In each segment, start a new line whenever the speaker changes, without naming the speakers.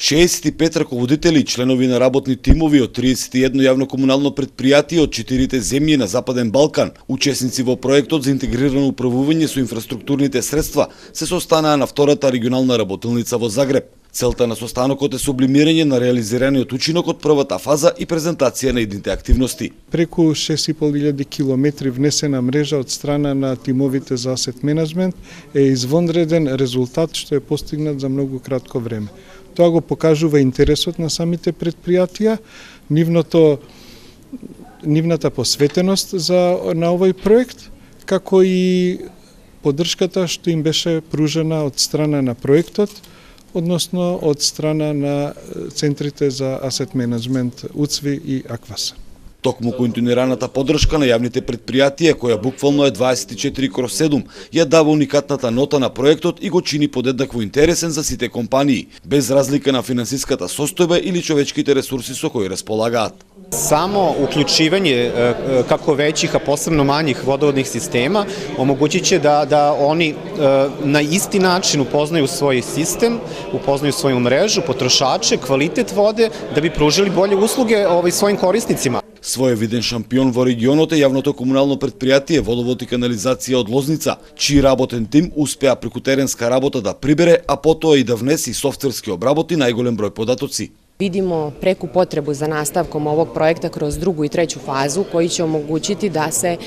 65 раководители и членови на работни тимови од 31 јавно-комунално предпријатие од 4 земји на Западен Балкан, учесници во проектот за интегрирано управување со инфраструктурните средства, се состанаа на втората регионална работилница во Загреб. Целта на состанокот е сублимирање на реализираниот учинок од првата фаза и презентација на идните активности.
Преку 6.500 километри внесена мрежа од страна на тимовите за асет менеджмент е извонреден резултат што е постигнат за многу кратко време. Тоа го покажува интересот на самите предпријатија, нивната посветеност на овој проект, како и поддршката што им беше пружена од страна на проектот, односно од страна на центрите за асет менеджмент УЦВИ и АКВАС.
Токму континуираната поддршка на јавните предпријатија, која буквално е 24/7, ја дава уникатната нота на проектот и го чини подеднакво интересен за сите компании, без разлика на финансиската состојба или човечките ресурси со кои располагаат.
Само uključivanje kako većih, a posebno manjih vodovodnih sistema omogućit će da oni na isti način upoznaju svoj sistem, upoznaju svoju mrežu, potrošače, kvalitet vode, da bi pružili bolje usluge svojim korisnicima.
Своевиден шампион во регионот е јавното комунално предпријатие Водовод и канализација од Лозница, чиј работен тим успеа преку теренска работа да прибере, а потоа и да внеси софтверски обработи најголем број податоци.
Vidimo preku potrebu za nastavkom ovog projekta kroz drugu i treću fazu koji će omogućiti da se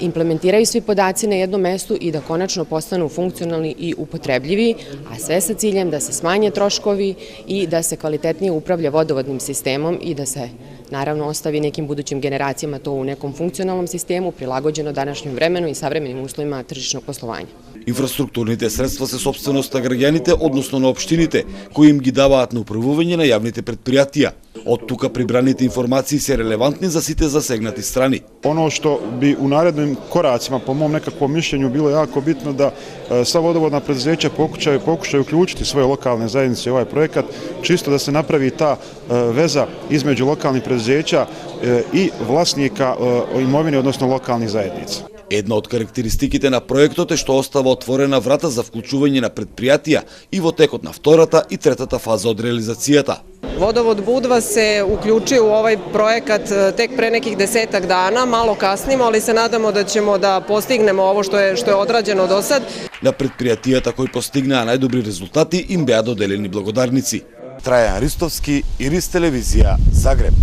implementiraju svi podaci na jednom mestu i da konačno postanu funkcionalni i upotrebljivi, a sve sa ciljem da se smanje troškovi i da se kvalitetnije upravlja vodovodnim sistemom i da se naravno ostavi nekim budućim generacijama to u nekom funkcionalnom sistemu prilagođeno današnjem vremenu i savremenim uslovima tržišnog poslovanja.
Инфраструктурните средства се собственост на граѓаните, односно на општините, кои им ги даваат на управување на јавните предпријатија. Од тука прибраните информации се релевантни за сите засегнати страни.
Ono što bi u narednim koracima, po mom nekakvom mišljenju, bilo jako bitno da sva vodovodna preduzeća pokušaju uključiti svoje lokalne zajednice u ovaj projekat, čisto da se napravi ta veza između lokalnih preduzeća i vlasnika imovine, odnosno lokalnih zajednica.
Една од карактеристиките на проектот е што остава отворена врата за вклучување на предпријатија и во текот на втората и третата фаза од реализацијата.
Vodovod Budva se uključio u ovaj projekat tek pre nekih 10 dana, malo kasnimo, ali se nadamo da ćemo da postignemo ovo što je odrađeno do sad.
На предпријатијата кои постигнаа најдобри резултати им беа доделени благодарници. Трајан Ристовски, Ирис телевизија, Загреб.